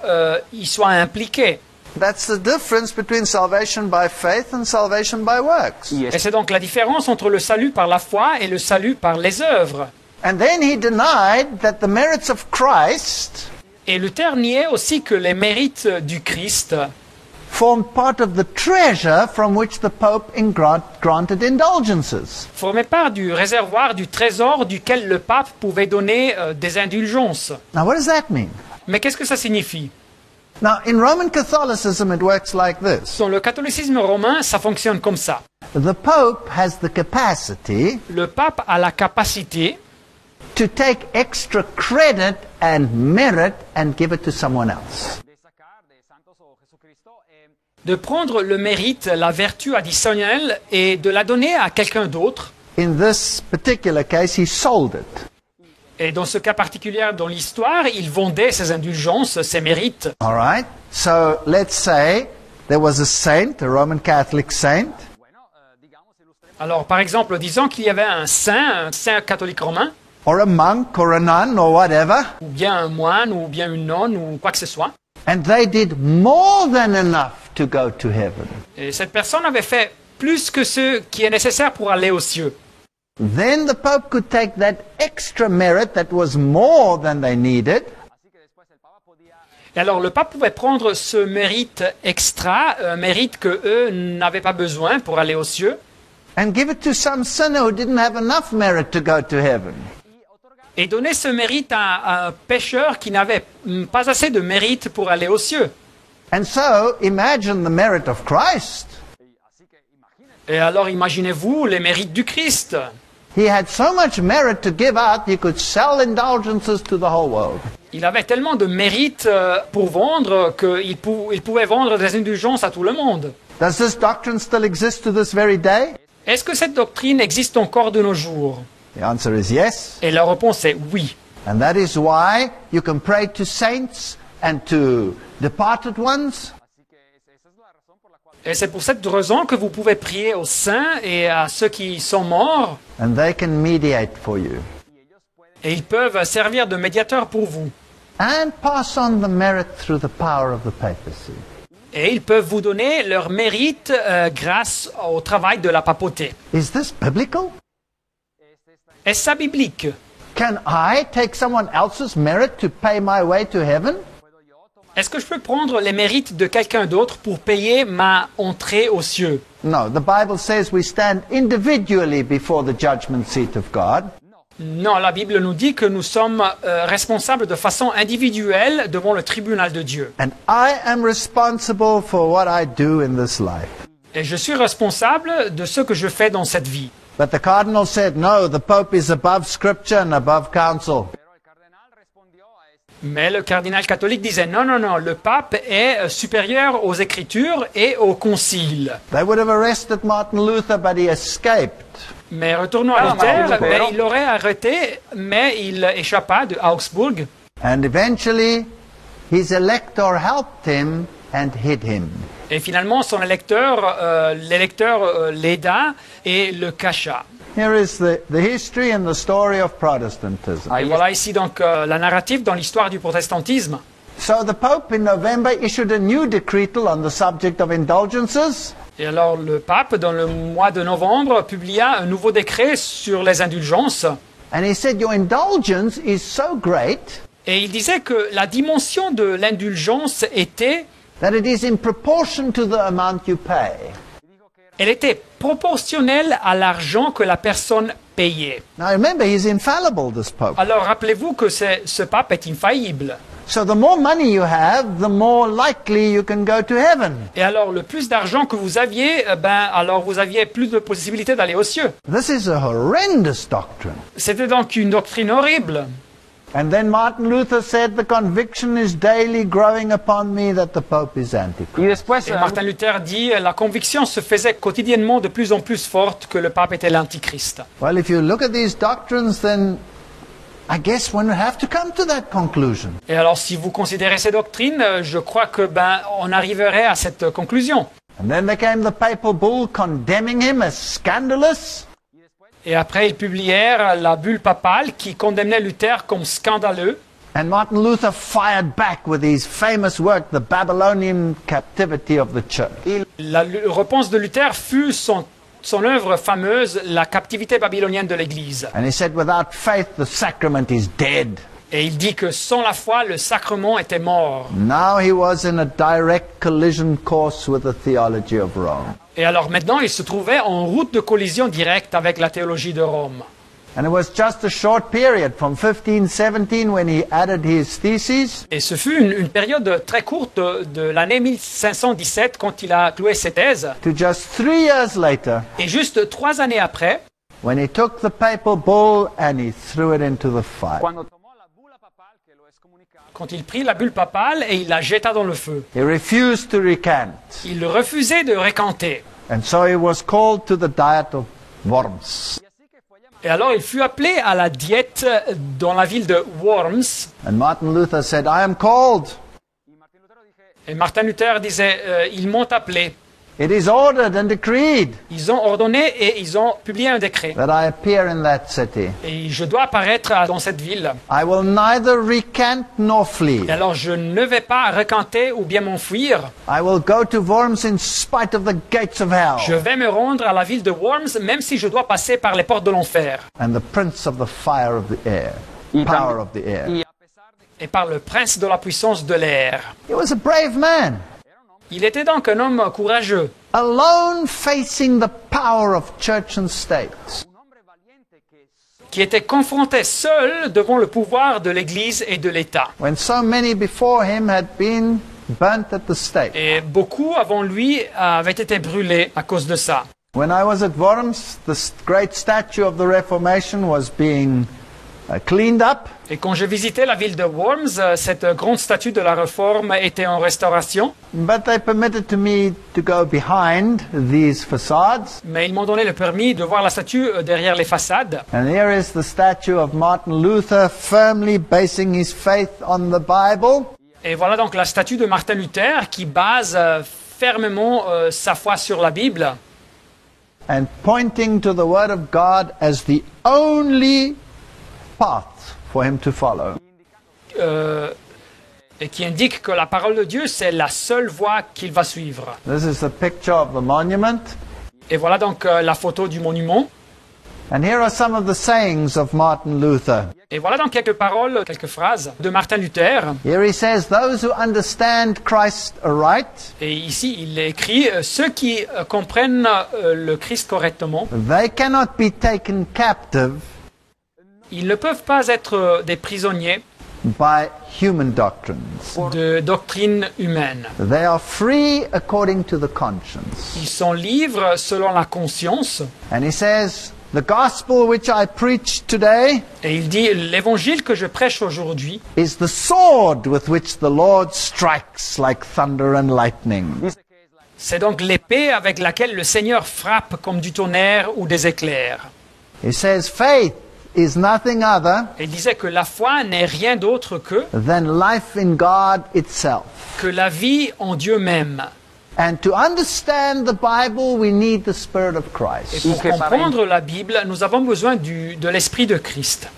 y soit impliqué.
That's the difference between salvation by faith and salvation by works.
Et c'est donc la différence entre le salut par la foi et le salut par les œuvres.
And then he denied that the merits of Christ
Et Luther niait aussi que les mérites du Christ
formed part of the treasure from which the Pope granted indulgences.
formaient part du réservoir, du trésor duquel le pape pouvait donner des indulgences.
Now, what does that mean?
Mais qu'est-ce que ça signifie?
Now, in Roman Catholicism, it works like this.
Dans le catholicisme romain, ça fonctionne comme ça.
The Pope has the capacity
Le pape a la capacité
to take extra credit and merit and give it to someone else.
de prendre le mérite, la vertu additionnelle et de la donner à quelqu'un d'autre.
In this particular case, he sold it.
Et dans ce cas particulier dans l'histoire, il vendait ses indulgences, ses mérites.
All right? So let's say there was a saint, a Roman Catholic saint,
Alors, par exemple, disons qu'il y avait un saint catholique romain,
or a monk, or a nun, or whatever,
ou bien un moine, ou bien une nonne, ou quoi que ce soit.
and they did more than enough to go to heaven.
Et cette personne avait fait plus que ce qui est nécessaire pour aller aux cieux.
Then the Pope could take that extra merit that was more than they needed
Et alors le pape pouvait prendre ce mérite extra, un mérite que eux n'avaient pas besoin pour aller aux cieux,
and give it to some sinner who didn't have enough merit to go to heaven.
et donner ce mérite à un pécheur qui n'avait pas assez de mérite pour aller aux cieux.
And so, imagine the merit of Christ.
Et alors imaginez-vous les mérites du Christ.
He had so much merit to give out, he could sell indulgences to the whole world.
Il avait tellement de mérite pour vendre qu'il pouvait vendre des indulgences à tout le monde.
Does this doctrine still exist to this very day?
Est-ce que cette doctrine existe encore de nos jours?
The answer is yes.
Et la réponse est oui.
And that is why you can pray to saints and to departed ones.
Et c'est pour cette raison que vous pouvez prier aux saints et à ceux qui sont morts,
And they can mediate for you.
et ils peuvent servir de médiateurs pour vous.
And pass on the merit through the power of the papacy.
Et ils peuvent vous donner leur mérite grâce au travail de la papauté.
Is this biblical?
Est-ce ça biblique?
Can I take someone else's merit to pay my way to heaven?
Est-ce que je peux prendre les mérites de quelqu'un d'autre pour payer ma entrée aux cieux?
No, the Bible says we stand individually before the judgment seat of God.
Non, la Bible nous dit que nous sommes responsables de façon individuelle devant le tribunal de Dieu.
And I am responsible for what I do in this life.
Et je suis responsable de ce que je fais dans cette vie.
But the cardinal said, no, the Pope is above scripture and above council.
Mais le cardinal catholique disait non, non, non, le pape est supérieur aux Écritures et au concile.
They would have arrested Martin Luther, but he escaped.
Mais retournons à Luther, il l'aurait arrêté, mais il échappa de Augsbourg.
And eventually, his elector helped him and hid him.
Et finalement, son l'électeur l'aida et le cacha.
Here is the history and the story of Protestantism.
Et voilà ici donc la narrative dans l'histoire du protestantisme.
So the Pope in November issued a new decretal on the subject of indulgences.
Et alors le pape, dans le mois de novembre, publia un nouveau décret sur les indulgences.
And he said, your indulgence is so great
Et il disait que la dimension de l'indulgence était,
that it is in proportion to the amount you pay.
elle était proportionnelle à l'argent que la personne payait.
Now remember, he's infallible, this Pope.
Alors rappelez-vous que ce pape est infaillible.
So the more money you have, the more likely you can go to heaven.
Et alors le plus d'argent que vous aviez, alors vous aviez plus de possibilités d'aller aux cieux.
This is a horrendous doctrine.
C'était donc une doctrine horrible.
And then Martin Luther said, the conviction is daily growing upon me that the Pope is Antichrist.
Y después,
Et Martin Luther dit, la conviction se faisait quotidiennement de plus en plus forte que le pape était l'antichrist.
Well, if you look at these doctrines, then I guess one would have to come to that conclusion.
Et alors si vous considérez ces doctrines, je crois que on arriverait à cette conclusion.
And then there came the papal bull condemning him as scandalous.
Et après, ils publièrent la bulle papale qui condamnait Luther comme scandaleux.
And Martin Luther fired back with his famous work, The Babylonian Captivity of the Church.
La réponse de Luther fut son œuvre fameuse, La captivité babylonienne de l'Église.
And he said, without faith, the sacrament is dead.
Et il dit que sans la foi, le sacrement était mort.
Now he was in a direct collision course with the theology of Rome.
Et alors maintenant, il se trouvait en route de collision directe avec la théologie de Rome.
And it was just a short period from 1517 when he added his theses
Et ce fut une période très courte de l'année 1517 quand il a cloué ses thèses.
to just 3 years later
Et juste 3 années après,
when he took the papal bull and he threw it into the fire.
cuando tomó la bula papal que lo excomunicaba,
quand il prit la bulle papale et il la jeta dans le feu.
He refused to recant.
Il refusait de recanter.
And so he was called to the diet of Worms.
Et alors il fut appelé à la diète dans la ville de Worms.
And Martin Luther said, I am called.
Et Martin Luther disait, ils m'ont appelé.
It is ordered and decreed
Ils ont ordonné et ils ont publié un décret.
that I appear in that city.
Et je dois apparaître dans cette ville.
I will neither recant nor flee.
Et alors je ne vais pas recanter ou bien m'enfuir.
I will go to Worms in spite of the gates of hell.
Je vais me rendre à la ville de Worms même si je dois passer par les portes de l'enfer.
And the prince of the fire of the air.
Y
Power
también-
of the air.
y a pesar de
et par le prince de la puissance de l'air.
He was a brave man,
Il était donc un homme courageux,
alone facing the power of church and state.
qui était confronté seul devant le pouvoir de l'Église et de l'État.
When so many before him had been burnt at the stake.
Et beaucoup avant lui avaient été brûlés à cause de ça.
When I was at Worms, the great statue of the Reformation was being cleaned up.
Et quand j'ai visité la ville de Worms, cette grande statue de la Réforme était en restauration,
But they permitted to me to go behind these facades.
mais ils m'ont donné le permis de voir la statue derrière les façades.
And here is the statue of Martin Luther firmly basing his faith on the Bible.
Et voilà donc la statue de Martin Luther qui base fermement sa foi sur la Bible
And pointing to the Word of God as the only path for him to follow.
et qui indique que la parole de Dieu, c'est la seule voie qu'il va suivre.
This is the picture of the monument.
Et voilà donc la photo du monument.
And here are some of the sayings of Martin Luther.
Et voilà donc quelques paroles, quelques phrases de Martin Luther.
Here he says, those who understand Christ aright,
Et ici, il écrit ceux qui comprennent le Christ correctement,
they cannot be taken captive
ils ne peuvent pas être des prisonniers
by human doctrines.
de doctrines humaines.
They are free according to the conscience.
Ils sont libres selon la conscience.
And he says, the gospel which I preach today
Et il dit, l'évangile que je prêche aujourd'hui
is the sword with which the Lord strikes like thunder and lightning.
c'est donc l'épée avec laquelle le Seigneur frappe comme du tonnerre ou des éclairs.
He says, faith is nothing other
Et il disait que la foi n'est rien d'autre
than life in God itself.
que la vie en Dieu même.
And to understand the Bible, we need the Spirit of
Et
Christ.
pour comprendre la Bible, nous avons besoin de l'Esprit de Christ.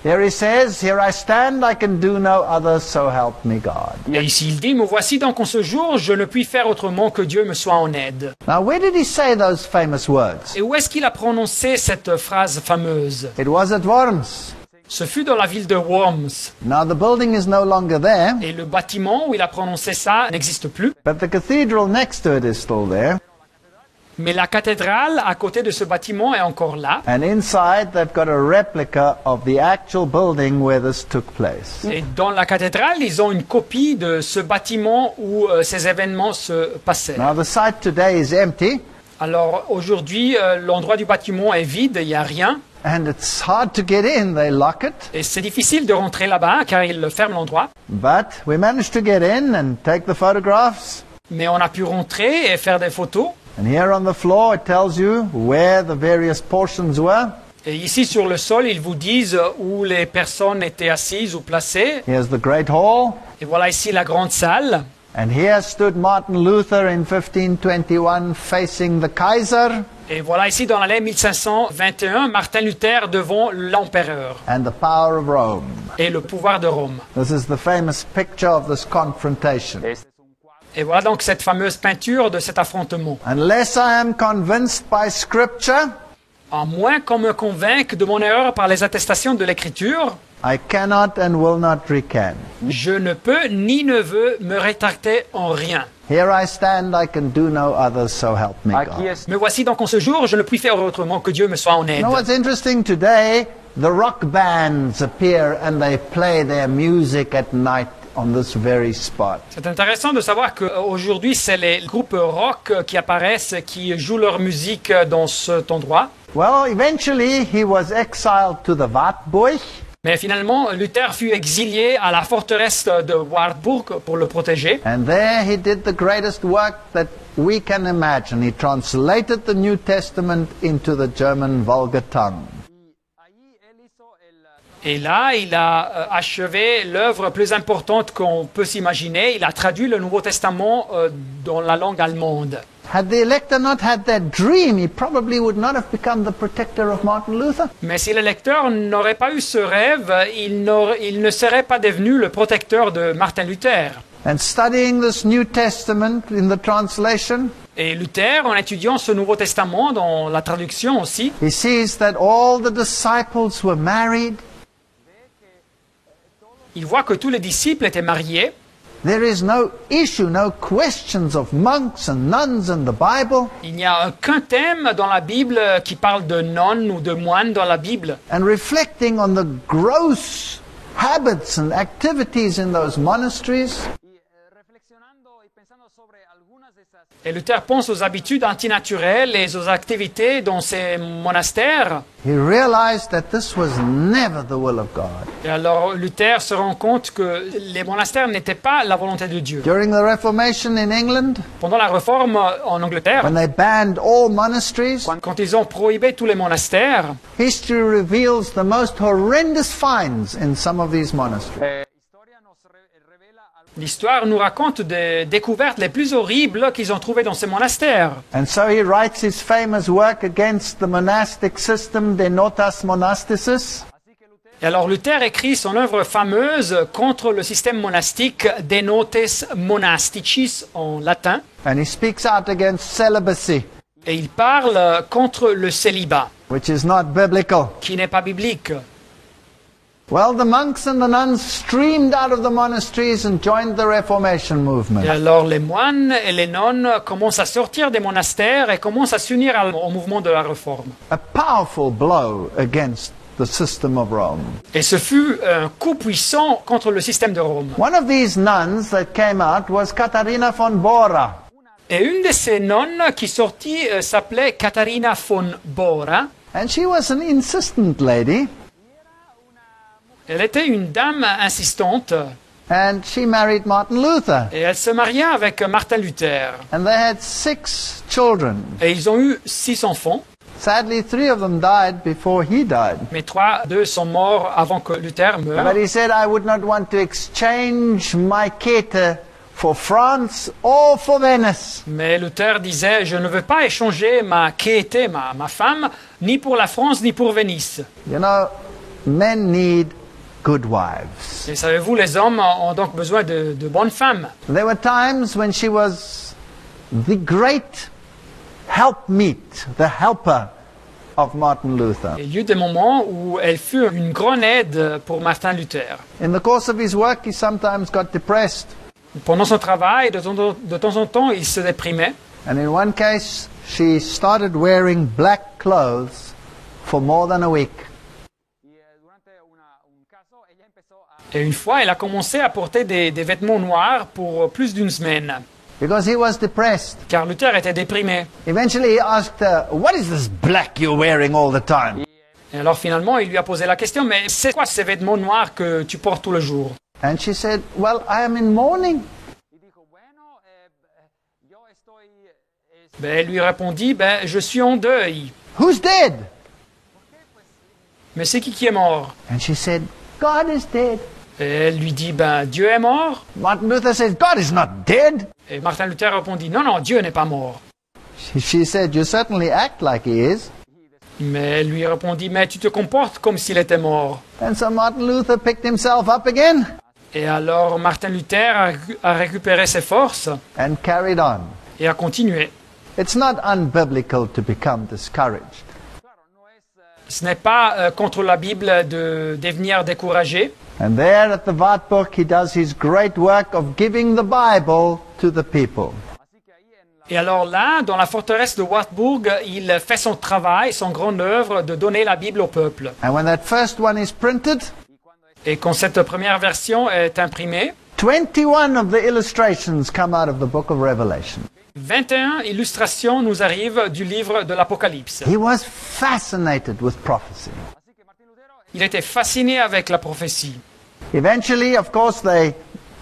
Here he says, here I stand, I can do no other, so help me God.
Et ici il dit, me voici donc en ce jour, je ne puis faire autrement que Dieu me soit en aide.
Now, where did he say those famous words?
Et où est-ce qu'il a prononcé cette phrase fameuse?
It was at Worms.
Ce fut dans la ville de Worms.
Now, the building is no longer there,
Et le bâtiment où il a prononcé ça n'existe plus.
but the cathedral next to it is still there.
Mais la cathédrale à côté de ce bâtiment est encore là.
And inside, they've got a replica of the actual building where this took place.
Et dans la cathédrale, ils ont une copie de ce bâtiment où ces événements se passaient.
Now, the site today is empty,
Alors aujourd'hui, l'endroit du bâtiment est vide, il n'y a rien.
and it's hard to get in. They lock it.
Et c'est difficile de rentrer là-bas car ils ferment l'endroit.
But we managed to get in and take the photographs.
Mais on a pu rentrer et faire des photos.
And here on the floor, it tells you where the various portions were.
Et ici sur le sol, ils vous disent où les personnes étaient assises ou placées.
Here's the Great Hall.
Et voilà ici la grande salle.
And here stood Martin Luther in 1521 facing the Kaiser
Et voilà ici dans l'année 1521, Martin Luther devant l'empereur
and the power of Rome.
et le pouvoir de Rome.
This is the famous picture of this confrontation.
Et voilà donc cette fameuse peinture de cet affrontement.
Unless I am convinced by Scripture,
À moins qu'on me convainque de mon erreur par les attestations de l'Écriture,
I cannot and will not recant.
je ne peux ni ne veux me rétracter en rien.
Here I stand, I can do no other, so help me
Aquí
God.
es,
Me voici donc en ce jour, je ne puis faire autrement que Dieu me soit en aide.
You know what's interesting today? The rock bands appear and they play their music at night on this very spot.
C'est intéressant de savoir qu'aujourd'hui, c'est les groupes rock qui apparaissent, qui jouent leur musique dans cet endroit.
Well, eventually he was exiled to the Wartburg,
Mais finalement, Luther fut exilé à la forteresse de Wartburg pour le protéger.
and there he did the greatest work that we can imagine. He translated the New Testament into the German vulgar tongue.
Et là, il a achevé l'œuvre plus importante qu'on peut s'imaginer. Il a traduit le Nouveau Testament dans la langue allemande.
Had the elector not had that dream, he probably would not have become the protector of Martin Luther.
Mais si le lecteur n'aurait pas eu ce rêve, il ne serait pas devenu le protecteur de Martin Luther.
And studying this New Testament in the translation,
Et Luther, en étudiant ce Nouveau Testament dans la traduction aussi,
he sees that all the disciples were married.
Il voit que tous les disciples étaient mariés.
There is no issue, no questions of monks and nuns in the Bible.
Il n'y a aucun thème dans la Bible qui parle de nonnes ou de moines dans la Bible.
And reflecting on the gross habits and activities in those monasteries,
Y reflexionando y pensando sobre algunas de esas
Et Luther pense aux habitudes antinaturelles et aux activités dans ces monastères.
he realized that this was never the will of God.
Et alors Luther se rend compte que les monastères n'étaient pas la volonté de Dieu.
During the Reformation in England,
Pendant la Réforme en Angleterre,
when they banned all monasteries,
quand ils ont prohibé tous les monastères,
history reveals the most horrendous finds in some of these monasteries.
historia nos revela
l'histoire nous raconte des découvertes les plus horribles qu'ils ont trouvées dans ces monastères.
And so he writes his famous work against the monastic system, De Notas Monasticis.
Et alors Luther écrit son œuvre fameuse contre le système monastique De Notes Monasticis en latin.
And he speaks out against celibacy,
Et il parle contre le célibat,
which is not biblical.
qui n'est pas biblique.
Well, the monks and the nuns streamed out of the monasteries and joined the Reformation movement.
Et alors les moines et les nonnes commencent à sortir des monastères et commencent à s'unir au mouvement de la Réforme.
A powerful blow against the system of Rome.
Et ce fut un coup puissant contre le système de Rome.
One of these nuns that came out was Katharina von Bora.
Et une de ces nonnes qui sortit s'appelait Katharina von Bora.
And she was an insistent lady,
Elle était une dame insistante
and she married Martin Luther.
et elle se maria avec Martin Luther.
And they had 6 children.
Et ils ont eu 6 enfants,
Sadly, 3 of them died before he died.
mais 3 d'eux sont morts avant que Luther meure.
But he said, I would not want to exchange my Käthe for France or for Venice.
Mais Luther disait, je ne veux pas échanger ma Käthe, ma femme, ni pour la France, ni pour Venise.
You know, men need good wives.
Et savez-vous, les hommes ont donc besoin de bonnes femmes.
There were times when she was the great helpmeet, the helper of Martin Luther.
Il y eut des moments où elle fut une grande aide pour Martin Luther.
In the course of his work, he sometimes got depressed.
Pendant son travail, de temps en temps, il se déprimait.
And in one case, she started wearing black clothes for more than a week.
y durante un caso ella empezó a
Et une fois, elle a commencé à porter des vêtements noirs pour plus d'une semaine,
Because he was depressed.
car Luther était déprimé.
Eventually he asked her, what is this black you're wearing all the time?
Et alors finalement, il lui a posé la question, mais c'est quoi ces vêtements noirs que tu portes tout le jour?
And she said, well, I am in mourning.
y dijo, bueno, yo estoy
Ben, elle lui répondit, je suis en deuil.
Who's dead?
Mais c'est qui est mort?
And she said, God is dead.
Et elle lui dit, Dieu est mort?
Martin Luther says, God is not dead.
Et Martin Luther répondit, non, Dieu n'est pas mort.
She said, you certainly act like he is.
Mais elle lui répondit, mais tu te comportes comme s'il était mort.
And so Martin Luther picked himself up again
Et alors Martin Luther a récupéré ses forces
and carried on.
et a continué.
It's not unbiblical to become discouraged.
Ce n'est pas contre la Bible de devenir découragé.
And there at the Wartburg, he does his great work of giving the Bible to the people.
Et alors là, dans la forteresse de Wartburg, il fait son travail, son grande œuvre de donner la Bible au peuple.
And when that first one is printed,
Et quand cette première version est imprimée,
21 of the illustrations come out of the book of Revelation.
21 illustrations nous arrivent du livre de l'Apocalypse.
He was fascinated with prophecy.
Il était fasciné avec la prophétie.
Eventually, of course, they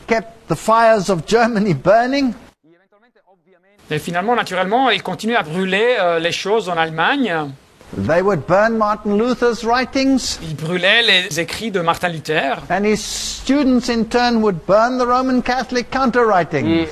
kept the fires of Germany burning.
y eventualmente obviamente
Et finalement, naturellement, il continue à brûler les choses en Allemagne.
They would burn Martin Luther's writings,
Il brûlait les écrits de Martin Luther.
and his students in turn would burn the Roman Catholic counter-writings.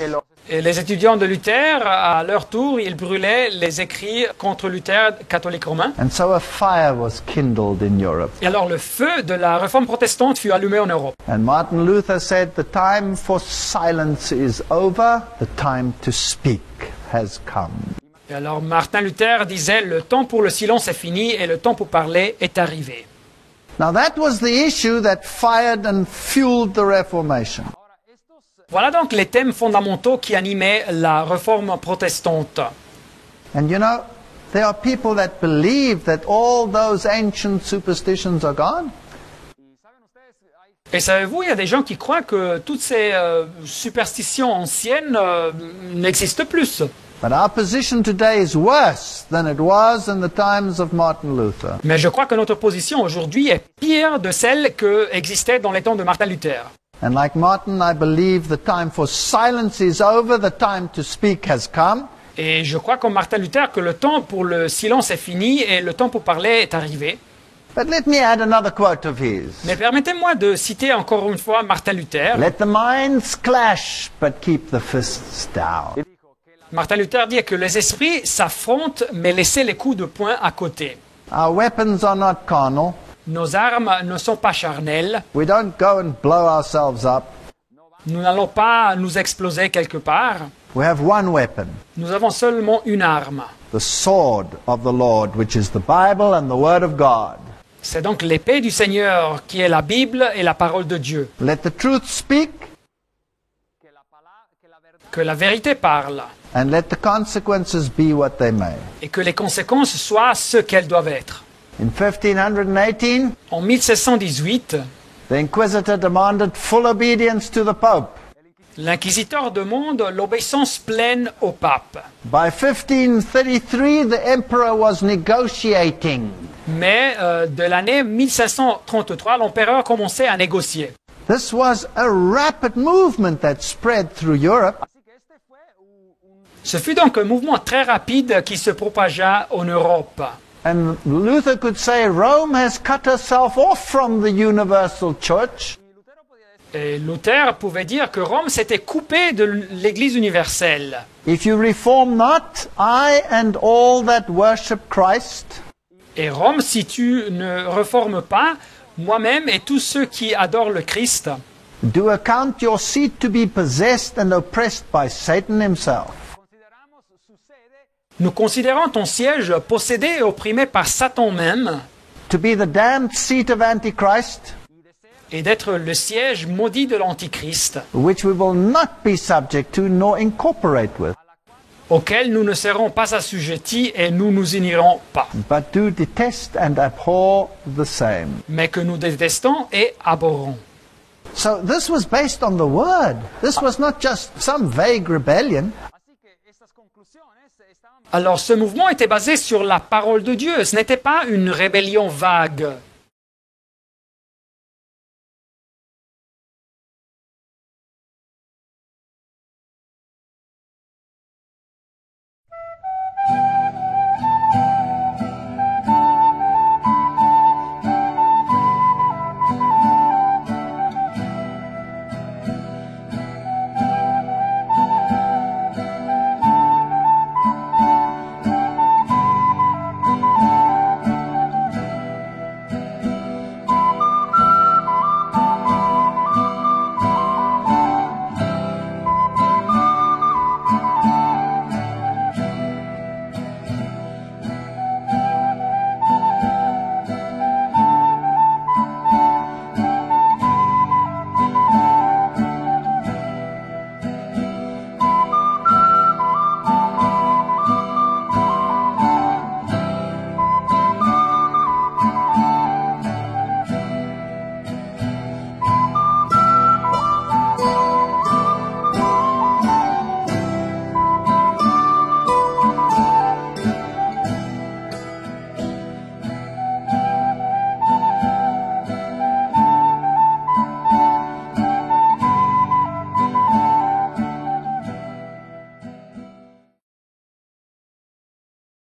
Et les étudiants de Luther, à leur tour, ils brûlaient les écrits contre Luther, catholique romain.
And so a fire was kindled in Europe.
Et alors le feu de la réforme protestante fut allumé en Europe.
And Martin Luther said, the time for silence is over, the time to speak has come.
Et alors Martin Luther disait, le temps pour le silence est fini et le temps pour parler est arrivé.
Now that was the issue that fired and fueled the Reformation.
Ahora, estos
Voilà donc les thèmes fondamentaux qui animaient la réforme protestante.
And you know, there are people that believe that all those ancient superstitions are gone.
y saben ustedes, hay
Et savez-vous, il y a des gens qui croient que toutes ces superstitions anciennes n'existent plus.
But our position today is worse than it was in the times of Martin Luther.
Mais je crois que notre position aujourd'hui est pire de celle qui existait dans les temps de Martin Luther.
And like Martin, I believe the time for silence is over, the time to speak has come.
Et je crois comme Martin Luther que le temps pour le silence est fini et le temps pour parler est arrivé.
But let me add another quote of his.
Mais permettez-moi de citer encore une fois Martin Luther.
Let the minds clash, but keep the fists down.
Martin Luther dit que les esprits s'affrontent, mais laissez les coups de poing à côté.
Our weapons are not carnal.
Nos armes ne sont pas charnelles.
We don't go and blow ourselves up.
Nous n'allons pas nous exploser quelque part.
We have one weapon,
Nous avons seulement une arme.
the sword of the Lord, which is the Bible and the Word of God.
C'est donc l'épée du Seigneur qui est la Bible et la parole de Dieu.
Let the truth speak,
que la verdad
Que la vérité parle
and let the consequences be what they may.
et que les conséquences soient ce qu'elles doivent être.
In 1518,
En 1618,
the Inquisitor demanded full obedience to the Pope.
l'inquisiteur demande l'obéissance pleine au pape.
By 1533, the Emperor was negotiating.
Mais de l'année 1533, l'empereur commençait à négocier.
This was a rapid movement that spread through Europe.
Así que este fue un
Ce fut donc un mouvement très rapide qui se propagea en Europe.
And Luther could say Rome has cut herself off from the universal church.
y Lutero podía decir,
Et Luther pouvait dire que Rome s'était coupée de l'Église universelle.
If you reform not, I and all that worship Christ
Et Rome, si tu ne réformes pas, moi-même et tous ceux qui adorent le Christ,
do account your seat to be possessed and oppressed by Satan himself.
consideramos su sede
nous considérons ton siège possédé et opprimé par Satan même,
To be the damned seat of Antichrist,
et d'être le siège maudit de l'Antichrist,
which we will not be subject to nor incorporate with,
auquel nous ne serons pas assujettis et nous nous unirons pas,
but do detest and abhor the same.
mais que nous détestons et abhorrons.
So this was based on the Word. This was not just some vague rebellion.
Así que estas conclusiones estaban
Alors ce mouvement était basé sur la parole de Dieu, ce n'était pas une rébellion vague.